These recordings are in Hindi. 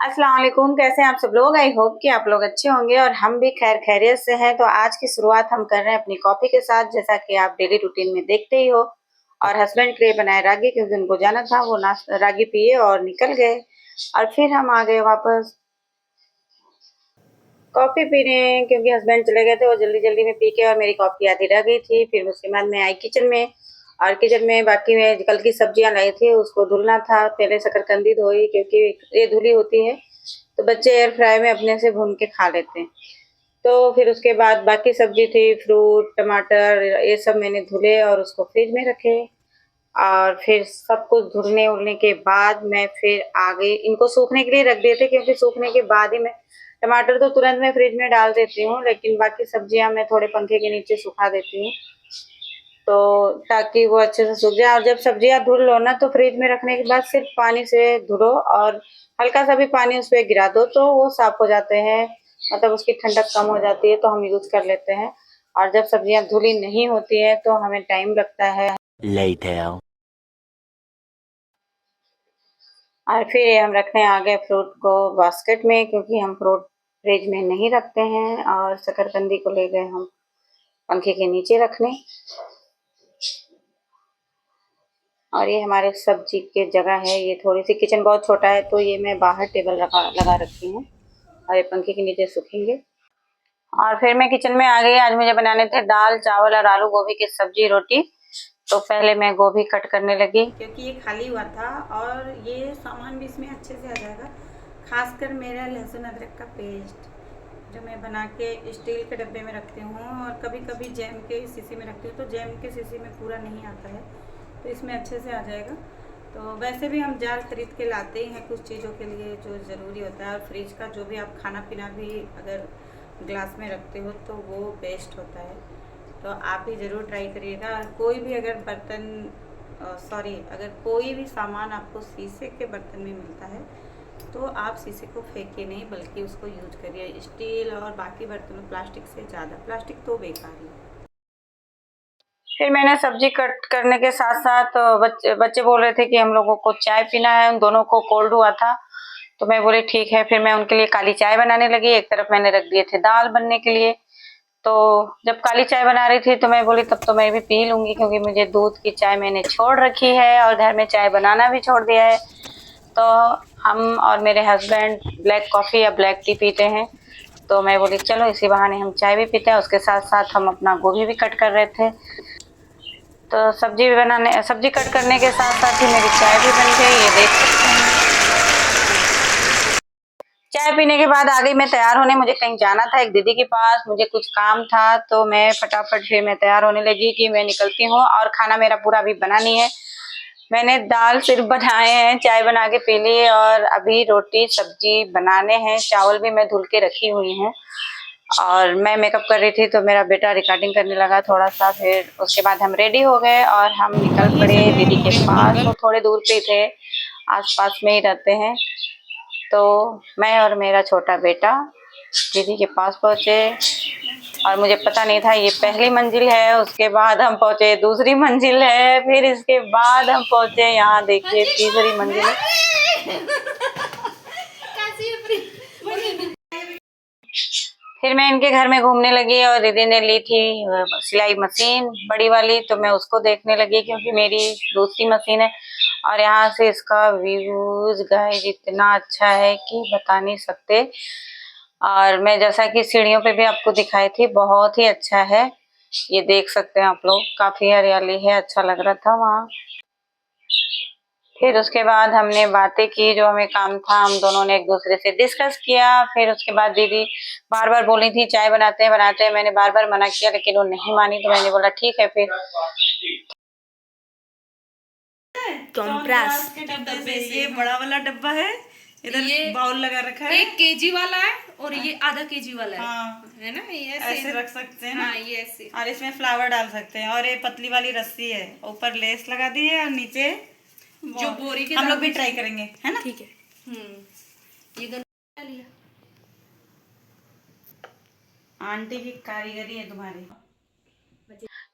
अस्सलाम वालेकुम। कैसे हैं आप सब लोग? आई होप कि आप लोग अच्छे होंगे और हम भी खैर खैरियत से हैं। तो आज की शुरुआत हम कर रहे हैं अपनी कॉफ़ी के साथ, जैसा कि आप डेली रूटीन में देखते ही हो। और हस्बैंड के लिए बनाए रागी, क्योंकि उनको जाना था, वो रागी पिए और निकल गए। और फिर हम आ गए वापस कॉफ़ी पीने, क्योंकि हस्बैंड चले गए थे। वो जल्दी जल्दी में पी के, और मेरी कॉफ़ी आधी रह गई थी। फिर उसके बाद मैं आई किचन में, और किचन में बाकी में कल की सब्जियां लाई थी, उसको धुलना था। पहले शकरकंदी धोई, क्योंकि ये धुली होती है तो बच्चे एयर फ्राई में अपने से भून के खा लेते हैं। तो फिर उसके बाद बाकी सब्जी थी, फ्रूट, टमाटर, ये सब मैंने धुले और उसको फ्रिज में रखे। और फिर सब कुछ धुलने उलने के बाद मैं फिर आ गई। इनको सूखने के लिए रख दिए थे, क्योंकि सूखने के बाद ही मैं टमाटर तो तुरंत मैं फ्रिज में डाल देती हूँ, लेकिन बाकी सब्जियां मैं थोड़े पंखे के नीचे सुखा देती हूँ, तो ताकि वो अच्छे से सूख जाए। और जब सब्जियां धुल लो ना, तो फ्रिज में रखने के बाद सिर्फ पानी से धुलो, और हल्का सा भी पानी उस पर गिरा दो तो वो साफ हो जाते हैं। मतलब उसकी ठंडक कम हो जाती है, तो हम यूज कर लेते हैं। और जब सब्जियां धुली नहीं होती है तो हमें टाइम लगता है। Later. और फिर हम रखने आ गए फ्रूट को बास्केट में, क्योंकि हम फ्रूट फ्रिज में नहीं रखते हैं। और शकरकंदी को ले गए हम पंखे के नीचे रखने। और ये हमारे सब्जी की जगह है। ये थोड़ी सी किचन बहुत छोटा है, तो ये मैं बाहर टेबल लगा रखी हूँ, और ये पंखे के नीचे सूखेंगे। और फिर मैं किचन में आ गई। आज मुझे बनाने थे दाल चावल और आलू गोभी की सब्जी रोटी। तो पहले मैं गोभी कट करने लगी, क्योंकि ये खाली हुआ था, और ये सामान भी इसमें अच्छे से आ जाएगा। खासकर मेरा लहसुन अदरक का पेस्ट, जो मैं बना के स्टील के डब्बे में रखती हूँ, और कभी कभी जैम के शीशी में रखती हूँ। तो जैम के शीशी में पूरा नहीं आता है, तो इसमें अच्छे से आ जाएगा। तो वैसे भी हम जार खरीद के लाते ही हैं कुछ चीज़ों के लिए जो ज़रूरी होता है। और फ्रिज का जो भी आप खाना पीना भी अगर ग्लास में रखते हो तो वो बेस्ट होता है। तो आप भी ज़रूर ट्राई करिएगा। और कोई भी अगर बर्तन अगर कोई भी सामान आपको शीशे के बर्तन में मिलता है, तो आप शीशे को फेंकिए नहीं, बल्कि उसको यूज करिए। स्टील और बाकी बर्तनों प्लास्टिक से ज़्यादा, प्लास्टिक तो बेकार ही है। फिर मैंने सब्जी कट करने के साथ साथ बच्चे बोल रहे थे कि हम लोगों को चाय पीना है। उन दोनों को कोल्ड हुआ था, तो मैं बोली ठीक है। फिर मैं उनके लिए काली चाय बनाने लगी। एक तरफ मैंने रख दिए थे दाल बनने के लिए। तो जब काली चाय बना रही थी तो मैं बोली तब तो मैं भी पी लूंगी, क्योंकि मुझे दूध की चाय मैंने छोड़ रखी है और घर में चाय बनाना भी छोड़ दिया है। तो हम और मेरे हस्बैंड ब्लैक कॉफी या ब्लैक टी पीते हैं। तो मैं बोली चलो इसी बहाने हम चाय भी पीते हैं। उसके साथ साथ हम अपना गोभी भी कट कर रहे थे। तो सब्जी कट करने के साथ साथ ही मेरी चाय भी बन गई, ये देख सकते हैं। चाय पीने के बाद आ गई मैं तैयार होने। मुझे कहीं जाना था, एक दीदी के पास, मुझे कुछ काम था। तो मैं फटाफट फिर मैं तैयार होने लगी कि मैं निकलती हूँ। और खाना मेरा पूरा अभी बना नहीं है। मैंने दाल सिर्फ बनाए हैं, चाय बना के पी ली, और अभी रोटी सब्जी बनाने हैं। चावल भी मैं धुल के रखी हुई हूँ। और मैं मेकअप कर रही थी, तो मेरा बेटा रिकॉर्डिंग करने लगा थोड़ा सा। फिर उसके बाद हम रेडी हो गए और हम निकल पड़े दीदी के पास। वो थोड़े दूर पे थे, आसपास में ही रहते हैं। तो मैं और मेरा छोटा बेटा दीदी के पास पहुंचे, और मुझे पता नहीं था ये पहली मंजिल है। उसके बाद हम पहुंचे दूसरी मंजिल है, फिर इसके बाद हम पहुंचे यहाँ देखिए तीसरी मंजिल है। फिर मैं इनके घर में घूमने लगी, और दीदी ने ली थी सिलाई मशीन बड़ी वाली, तो मैं उसको देखने लगी, क्योंकि मेरी दूसरी मशीन है। और यहाँ से इसका व्यूज गाइस इतना अच्छा है कि बता नहीं सकते। और मैं जैसा कि सीढ़ियों पे भी आपको दिखाई थी, बहुत ही अच्छा है। ये देख सकते हैं आप लोग, काफी हरियाली है, अच्छा लग रहा था वहाँ। फिर उसके बाद हमने बातें की, जो हमें काम था हम दोनों ने एक दूसरे से डिस्कस किया। फिर उसके बाद दीदी बार बार बोली थी चाय बनाते हैं बनाते हैं। मैंने बार बार मना किया, लेकिन वो नहीं मानी, तो मैंने बोला ठीक है। फिर कंप्रेस के डब्बे से ये बड़ा वाला डब्बा है, इधर ये बाउल लगा रखा है। 1 केजी वाला है और ये आधा केजी वाला है। हाँ, है ना, ये ऐसे रख सकते हैं ना। हाँ, ये ऐसे। और इसमें फ्लावर डाल सकते हैं। और ये पतली वाली रस्सी है, ऊपर लेस लगा दी है, और नीचे जो बोरी के हम लोग भी ट्राई करेंगे, है ना। ठीक है। ये दोनों लिया। आंटी की कारीगरी है तुम्हारी।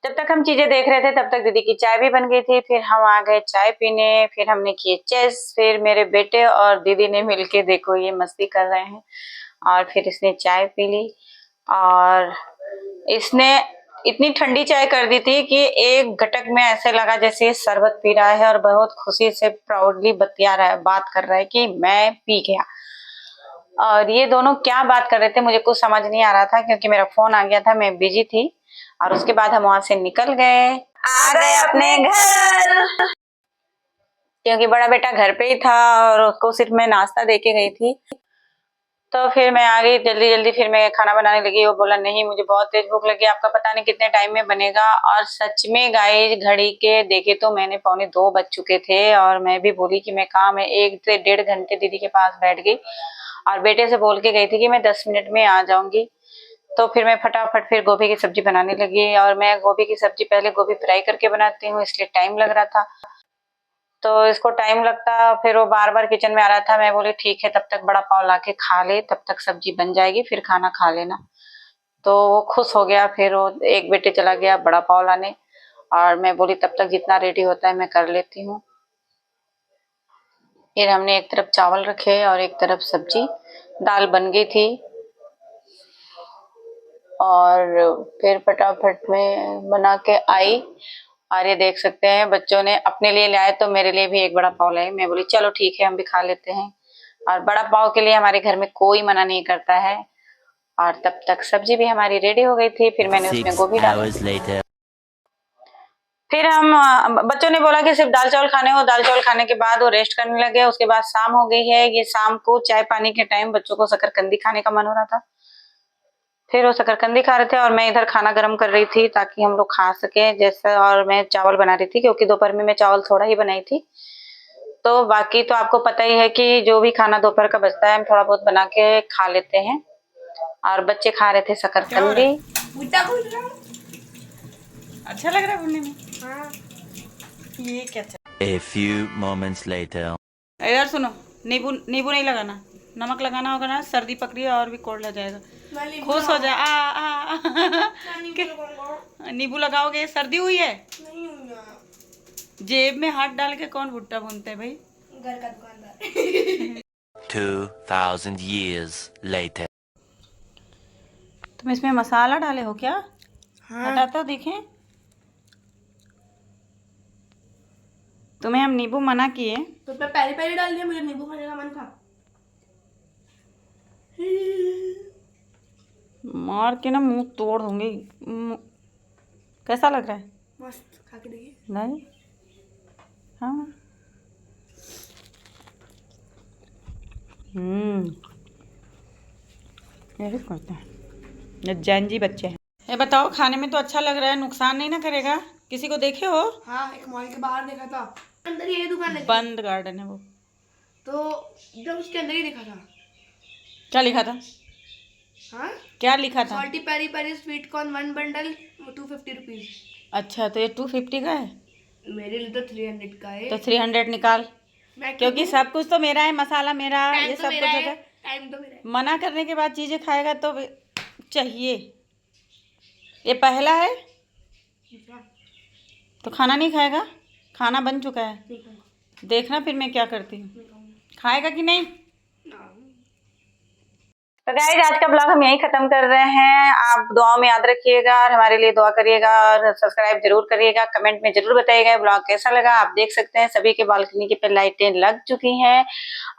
जब तक हम चीजें देख रहे थे तब तक दीदी की चाय भी बन गई थी। फिर हम आ गए चाय पीने, फिर हमने किए चेस। फिर मेरे बेटे और दीदी ने मिलके देखो ये मस्ती कर रहे हैं। और फिर इसने चाय पी ली और इसने इतनी ठंडी चाय कर दी थी कि एक घटक में ऐसे लगा जैसे शरबत पी रहा है और बहुत खुशी से प्राउडली बतिया रहा है, बात कर रहा है कि मैं पी गया। और ये दोनों क्या बात कर रहे थे मुझे कुछ समझ नहीं आ रहा था क्योंकि मेरा फोन आ गया था, मैं बिजी थी। और उसके बाद हम वहां से निकल गए, आ गए अपने घर, क्योंकि बड़ा बेटा घर पे ही था और उसको सिर्फ मैं नाश्ता दे के गई थी। तो फिर मैं आ गई जल्दी जल्दी, फिर मैं खाना बनाने लगी। वो बोला नहीं मुझे बहुत तेज भूख लगी, आपका पता नहीं कितने टाइम में बनेगा। और सच में गाइस घड़ी के देखे तो मैंने 1:45 बज चुके थे और मैं भी बोली कि मैं कहाँ, मैं 1 से 1.5 घंटे दीदी के पास बैठ गई और बेटे से बोल के गई थी कि मैं 10 मिनट में आ जाऊंगी। तो फिर मैं फटाफट फिर गोभी की सब्जी बनाने लगी और मैं गोभी की सब्जी पहले गोभी फ्राई करके बनाती हूँ इसलिए टाइम लग रहा था। तो इसको टाइम लगता, फिर वो बार बार किचन में आ रहा था। मैं बोली ठीक है तब तक बड़ा पाव ला के खा ले, तब तक सब्जी बन जाएगी फिर खाना खा लेना। तो वो खुश हो गया, फिर वो एक बेटे चला गया बड़ा पाव लाने और मैं बोली तब तक जितना रेडी होता है मैं कर लेती हूँ। फिर हमने एक तरफ चावल रखे और एक तरफ सब्जी, दाल बन गई थी और फिर फटाफट में बना के आई। और ये देख सकते हैं बच्चों ने अपने लिए लाए तो मेरे लिए भी एक बड़ा पाव लाए। मैं बोली चलो ठीक है हम भी खा लेते हैं। और बड़ा पाव के लिए हमारे घर में कोई मना नहीं करता है। और तब तक सब्जी भी हमारी रेडी हो गई थी, फिर मैंने उसमें गोभी डाली। फिर हम बच्चों ने बोला कि सिर्फ दाल चावल खाने हो, दाल चावल खाने के बाद वो रेस्ट करने लगे। उसके बाद शाम हो गई है, ये शाम को चाय पानी के टाइम बच्चों को शकरकंदी खाने का मन हो रहा था। फिर वो शकरकंदी खा रहे थे और मैं इधर खाना गर्म कर रही थी ताकि हम लोग खा सके जैसे। और मैं चावल बना रही थी क्योंकि दोपहर में मैं चावल थोड़ा ही बनाई थी। तो बाकी तो आपको पता ही है कि जो भी खाना दोपहर का बचता है हम थोड़ा बहुत बना के खा लेते हैं। और बच्चे खा रहे थे शकरकंदी। अच्छा लग रहा है बोलने में। हाँ। ये क्या A few moments later. इधर सुनो, नींबू नहीं लगाना, नमक लगाना होगा ना, सर्दी पकड़ी और भी कोल्ड हो जाएगा। खुश हो जा नींबू लगाओगे, सर्दी हुई है? नहीं हुई। जेब में हाथ डाल के कौन भुट्टा भूनते है भाई? घर का दुकानदार। 2000 years later. तुम इसमें मसाला डाले हो क्या? हाँ। हटा तो देखें। तुम्हें हम नींबू मना किए तो मैं पहले डाल दिया, मुझे नींबू खाने का मन था। मार के ना मुंह तोड़ दूंगी। कैसा लग रहा है? मस्त, खा के देखिए। नहीं हाँ यही करते हैं जैन जी बच्चे हैं। ये बताओ खाने में तो अच्छा लग रहा है, नुकसान नहीं ना करेगा? किसी को देखे हो? हाँ एक मॉल के बाहर देखा था, अंदर ये दुकान है, बंद गार्डन है वो, तो एकदम उसके अंदर ही देखा था। क्या लिखा था? हाँ क्या लिखा था? Salty peri peri sweet corn 1 bundle 250 rupees. अच्छा तो ये 250 का है, मेरे लिए तो 300 का है। तो 300 निकाल, क्योंकि सब कुछ तो मेरा है, मसाला मेरा, ये सब कुछ है। टाइम तो मेरा है। मना करने के बाद चीजें खाएगा तो चाहिए। ये पहला है तो खाना नहीं खाएगा, खाना बन चुका है। देखना फिर मैं क्या करती हूँ, खाएगा कि नहीं? तो गाइस आज का ब्लॉग हम यही खत्म कर रहे हैं। आप दुआओं में याद रखिएगा और हमारे लिए दुआ करिएगा और सब्सक्राइब जरूर करिएगा। कमेंट में जरूर बताइएगा ब्लॉग कैसा लगा। आप देख सकते हैं सभी के बालकनी के पे लाइटें लग चुकी हैं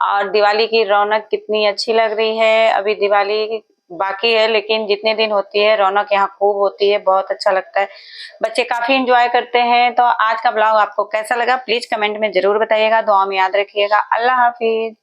और दिवाली की रौनक कितनी अच्छी लग रही है। अभी दिवाली बाकी है लेकिन जितने दिन होती है रौनक यहाँ खूब होती है, बहुत अच्छा लगता है, बच्चे काफी इंजॉय करते हैं। तो आज का ब्लॉग आपको कैसा लगा प्लीज कमेंट में जरूर बताइएगा। दुआ में याद रखिएगा। अल्लाह हाफिज।